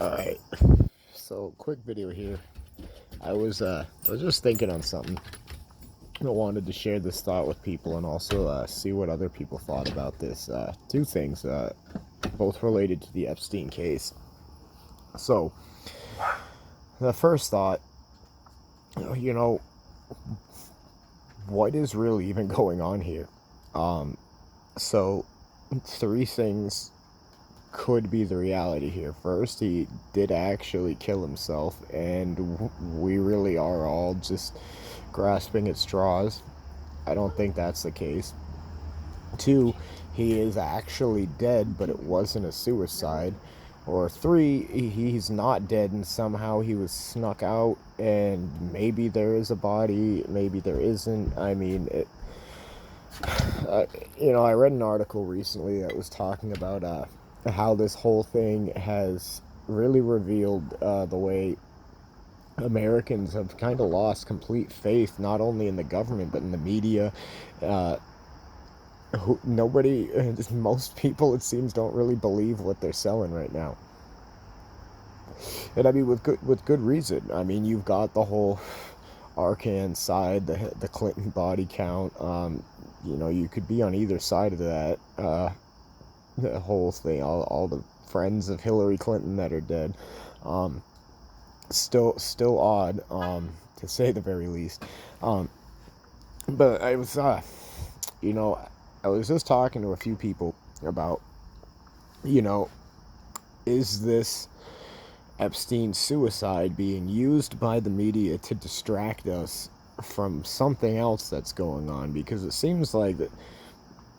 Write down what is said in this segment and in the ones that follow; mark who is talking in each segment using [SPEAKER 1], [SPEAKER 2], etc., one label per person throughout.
[SPEAKER 1] Alright, so quick video here. I was just thinking on something. I wanted to share this thought with people and also see what other people thought about this. Two things, both related to the Epstein case. So, the first thought, you know, what is really even going on here? So, three things could be the reality here. First, he did actually kill himself, and we really are all just grasping at straws. I don't think that's the case. Two, he is actually dead, but it wasn't a suicide. Or three, he's not dead, and somehow he was snuck out, and maybe there is a body, maybe there isn't. I mean, I read an article recently that was talking about how this whole thing has really revealed the way Americans have kind of lost complete faith, not only in the government, but in the media. Uh, most people, it seems, don't really believe what they're selling right now. And I mean, with good reason. I mean, you've got the whole Arcan side, the Clinton body count. You could be on either side of that. The whole thing, all the friends of Hillary Clinton that are dead. Still odd, to say the very least. But I was, I was just talking to a few people about, is this Epstein suicide being used by the media to distract us from something else that's going on? Because it seems like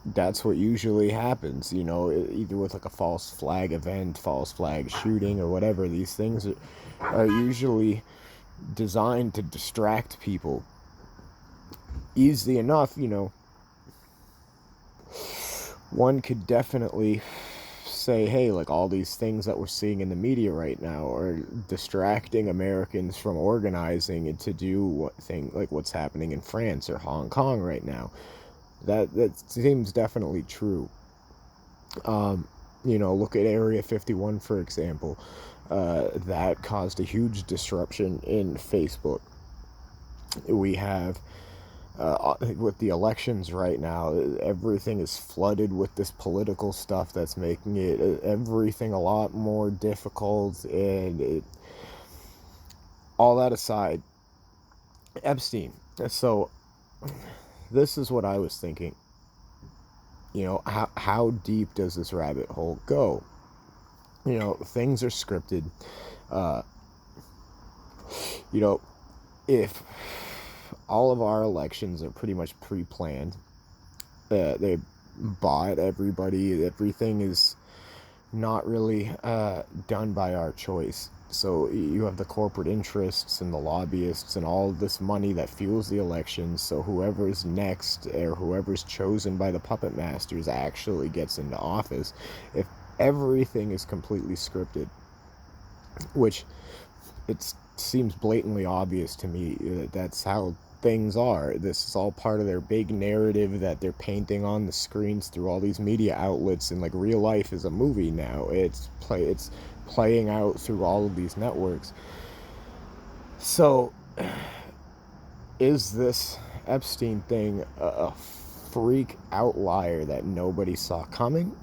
[SPEAKER 1] that's what usually happens, either with like a false flag event, false flag shooting, or whatever. These things are usually designed to distract people. Easily enough, one could definitely say, hey, like all these things that we're seeing in the media right now are distracting Americans from organizing to do what's happening in France or Hong Kong right now. That seems definitely true. Look at Area 51, for example. That caused a huge disruption in Facebook. We have, with the elections right now, everything is flooded with this political stuff that's making everything a lot more difficult. And all that aside, Epstein. So this is what I was thinking. How deep does this rabbit hole go? Things are scripted. If all of our elections are pretty much pre-planned, they bought everybody, everything is not really done by our choice. So you have the corporate interests and the lobbyists and all this money that fuels the elections. So whoever's next or whoever's chosen by the puppet masters actually gets into office. If everything is completely scripted, which it seems blatantly obvious to me that that's how things are. This is all part of their big narrative that they're painting on the screens through all these media outlets, and like real life is a movie now. It's playing out through all of these networks. So is this Epstein thing a freak outlier that nobody saw coming,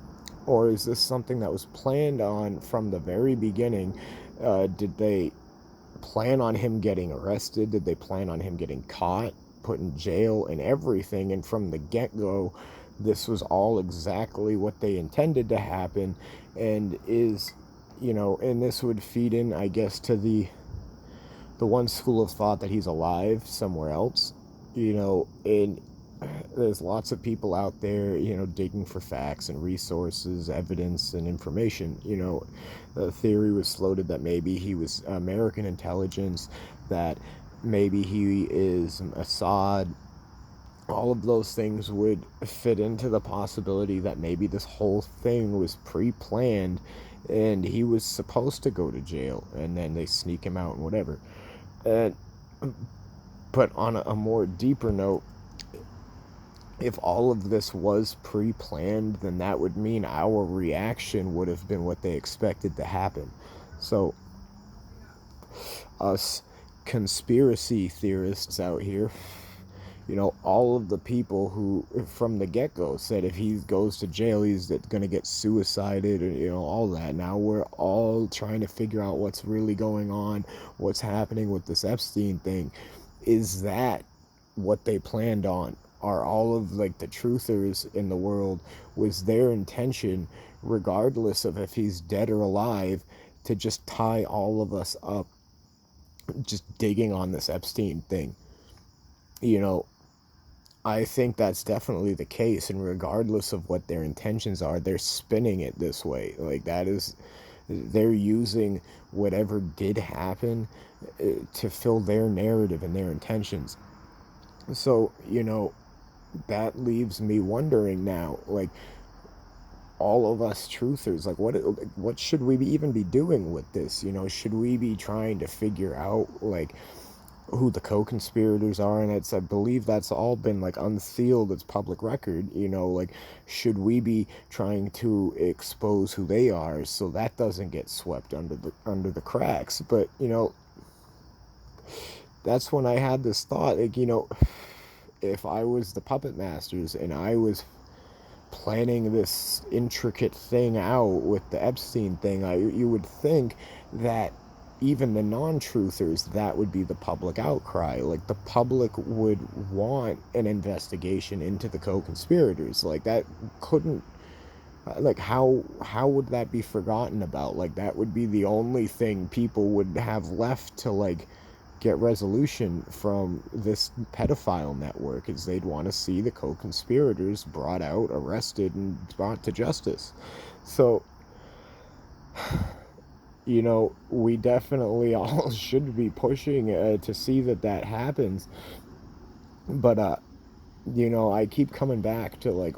[SPEAKER 1] or is this something that was planned on from the very beginning? Did they plan on him getting arrested? Did they plan on him getting caught, put in jail, and everything? And from the get-go, this was all exactly what they intended to happen. And and this would feed in, I guess, to the one school of thought that he's alive somewhere else. And there's lots of people out there, digging for facts and resources, evidence, and information. The theory was floated that maybe he was American intelligence, that maybe he is Assad. All of those things would fit into the possibility that maybe this whole thing was pre-planned and he was supposed to go to jail, and then they sneak him out and whatever. But on a more deeper note, if all of this was pre-planned, then that would mean our reaction would have been what they expected to happen. So us conspiracy theorists out here, all of the people who from the get-go said if he goes to jail he's going to get suicided, and all that. Now we're all trying to figure out what's really going on, what's happening with this Epstein thing. Is that what they planned on? Are all of like the truthers in the world, was their intention, regardless of if he's dead or alive, to just tie all of us up, just digging on this Epstein thing? you know I think that's definitely the case, and regardless of what their intentions are, they're spinning it this way. Like, that is, they're using whatever did happen to fill their narrative and their intentions. So, that leaves me wondering now, like, all of us truthers, like, what should we even be doing with this? Should we be trying to figure out, like, who the co-conspirators are? And I believe that's all been like unsealed, it's public record. Like, should we be trying to expose who they are so that doesn't get swept under the cracks? But that's when I had this thought, like, if I was the puppet masters and I was planning this intricate thing out with the Epstein thing, you would think that even the non-truthers, that would be the public outcry. Like, the public would want an investigation into the co-conspirators. Like, that couldn't, like, how would that be forgotten about? Like, that would be the only thing people would have left to, like, get resolution from this pedophile network, is they'd want to see the co-conspirators brought out, arrested, and brought to justice. So we definitely all should be pushing to see that happens. But I keep coming back to, like,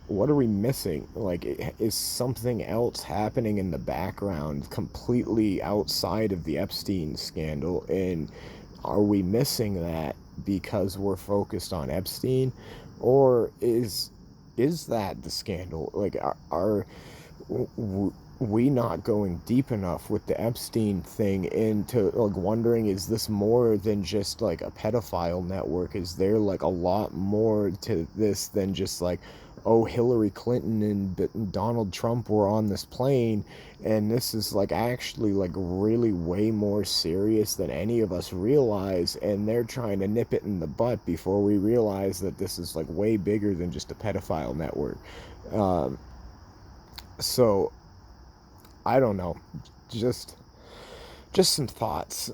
[SPEAKER 1] what are we missing? Like, is something else happening in the background completely outside of the Epstein scandal? And are we missing that because we're focused on Epstein? Or is that the scandal? Like, are we not going deep enough with the Epstein thing into, like, wondering, is this more than just like a pedophile network? Is there like a lot more to this than just like, oh, Hillary Clinton and Donald Trump were on this plane, and this is like actually like really way more serious than any of us realize, and they're trying to nip it in the butt before we realize that this is like way bigger than just a pedophile network. So I don't know, just some thoughts.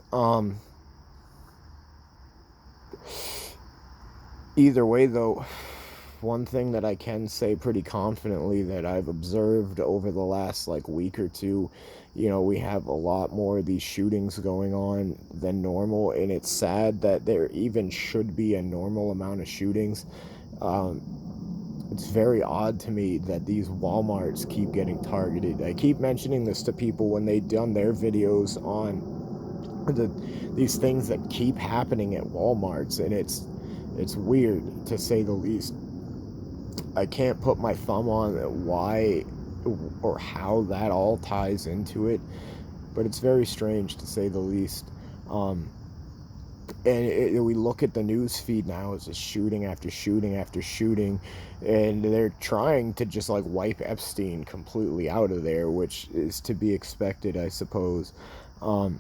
[SPEAKER 1] Either way, though, one thing that I can say pretty confidently that I've observed over the last like week or two, we have a lot more of these shootings going on than normal, and it's sad that there even should be a normal amount of shootings. It's very odd to me that these Walmarts keep getting targeted. I keep mentioning this to people when they've done their videos on these things that keep happening at Walmarts, and it's weird, to say the least. I can't put my thumb on why or how that all ties into it, but it's very strange, to say the least. And we look at the news feed now, it's just shooting after shooting after shooting, and they're trying to just like wipe Epstein completely out of there, which is to be expected, I suppose. But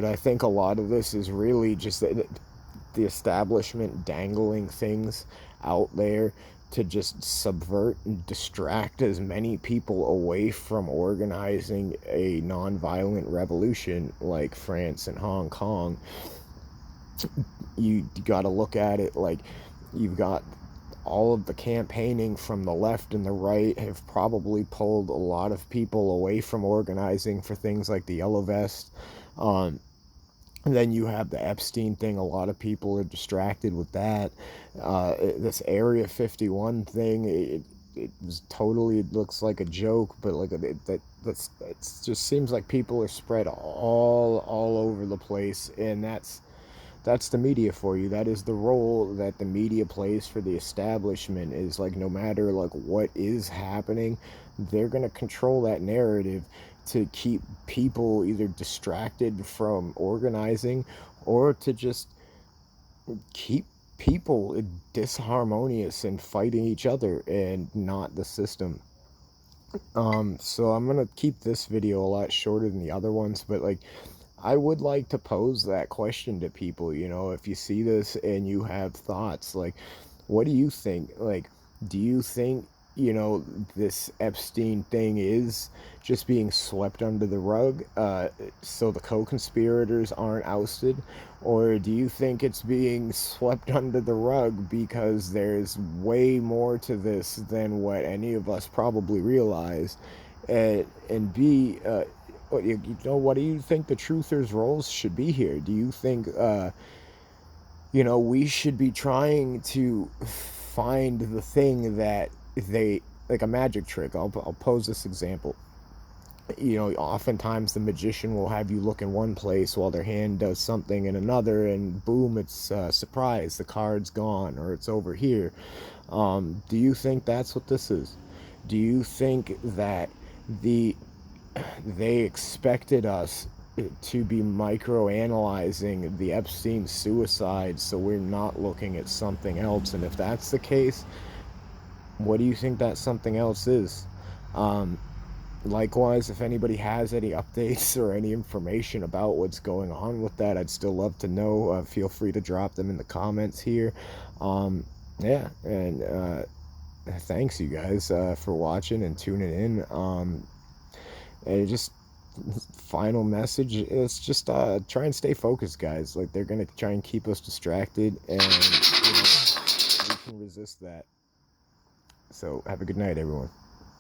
[SPEAKER 1] I think a lot of this is really just the establishment dangling things out there to just subvert and distract as many people away from organizing a non-violent revolution like France and Hong Kong. You got to look at it like, you've got all of the campaigning from the left and the right have probably pulled a lot of people away from organizing for things like the Yellow Vest. And then you have the Epstein thing. A lot of people are distracted with that. This Area 51 thing, it was totally, it looks like a joke, but like it just seems like people are spread all over the place, and that's the media for you. That is the role that the media plays for the establishment, is like, no matter like what is happening, they're going to control that narrative to keep people either distracted from organizing, or to just keep people disharmonious and fighting each other and not the system. So I'm gonna keep this video a lot shorter than the other ones, but like, I would like to pose that question to people, if you see this and you have thoughts, like, what do you think? Like, do you think, this Epstein thing is just being swept under the rug, so the co-conspirators aren't ousted? Or do you think it's being swept under the rug because there's way more to this than what any of us probably realize? And B, what do you think the truthers' roles should be here? Do you think, we should be trying to find the thing that they, like a magic trick? I'll pose this example. Oftentimes the magician will have you look in one place while their hand does something in another, and boom, it's surprise, the card's gone, or it's over here. Do you think that's what this is? Do you think that they expected us to be microanalyzing the Epstein suicide, so we're not looking at something else? And if that's the case, what do you think that something else is? Likewise, if anybody has any updates or any information about what's going on with that, I'd still love to know. Feel free to drop them in the comments here. Yeah, and thanks you guys for watching and tuning in. And just final message, it's just try and stay focused, guys. Like, they're gonna try and keep us distracted, and we can resist that. So have a good night, everyone.